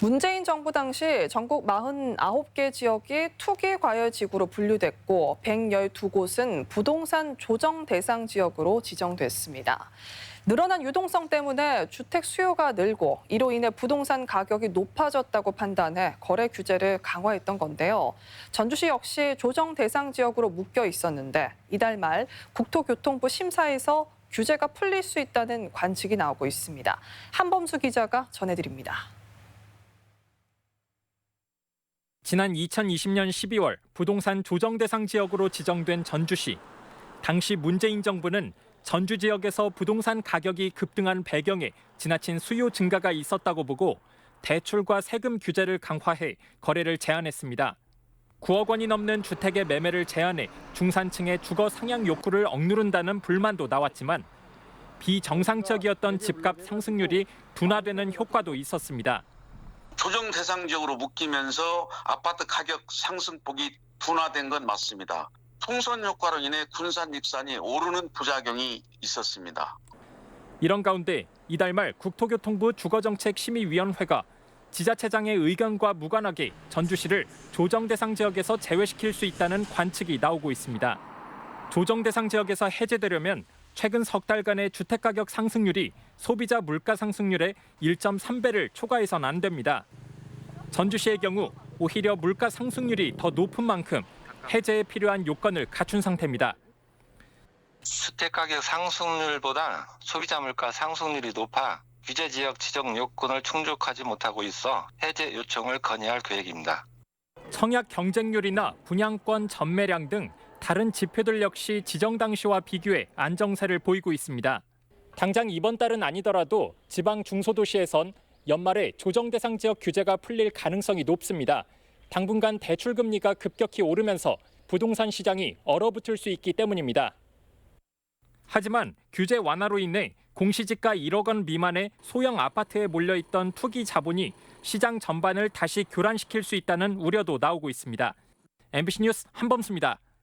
문재인 정부 당시 전국 49개 지역이 투기 과열 지구로 분류됐고 112곳은 부동산 조정 대상 지역으로 지정됐습니다. 늘어난 유동성 때문에 주택 수요가 늘고 이로 인해 부동산 가격이 높아졌다고 판단해 거래 규제를 강화했던 건데요. 전주시 역시 조정 대상 지역으로 묶여 있었는데 이달 말 국토교통부 심사에서 규제가 풀릴 수 있다는 관측이 나오고 있습니다. 한범수 기자가 전해드립니다. 지난 2020년 12월 부동산 조정 대상 지역으로 지정된 전주시. 당시 문재인 정부는 전주 지역에서 부동산 가격이 급등한 배경에 지나친 수요 증가가 있었다고 보고 대출과 세금 규제를 강화해 거래를 제한했습니다. 9억 원이 넘는 주택의 매매를 제한해 중산층의 주거 상향 욕구를 억누른다는 불만도 나왔지만 비정상적이었던 집값 상승률이 둔화되는 효과도 있었습니다. 조정 대상 지역으로 묶이면서 아파트 가격 상승폭이 둔화된 건 맞습니다. 통선 효과로 인해 군산 익산이 오르는 부작용이 있었습니다. 이런 가운데 이달 말 국토교통부 주거정책심의위원회가 지자체장의 의견과 무관하게 전주시를 조정 대상 지역에서 제외시킬 수 있다는 관측이 나오고 있습니다. 조정 대상 지역에서 해제되려면 최근 석 달간의 주택가격 상승률이 소비자 물가 상승률의 1.3배를 초과해선 안 됩니다. 전주시의 경우 오히려 물가 상승률이 더 높은 만큼 해제에 필요한 요건을 갖춘 상태입니다. 주택가격 상승률보다 소비자 물가 상승률이 높아 규제 지역 지정 요건을 충족하지 못하고 있어 해제 요청을 건의할 계획입니다. 청약 경쟁률이나 분양권 전매량 등 다른 지표들 역시 지정 당시와 비교해 안정세를 보이고 있습니다. 당장 이번 달은 아니더라도 지방 중소도시에선 연말에 조정 대상 지역 규제가 풀릴 가능성이 높습니다. 당분간 대출 금리가 급격히 오르면서 부동산 시장이 얼어붙을 수 있기 때문입니다. 하지만 규제 완화로 인해 공시지가 1억 원 미만의 소형 아파트에 몰려있던 투기 자본이 시장 전반을 다시 교란시킬 수 있다는 우려도 나오고 있습니다. MBC 뉴스 한범수입니다.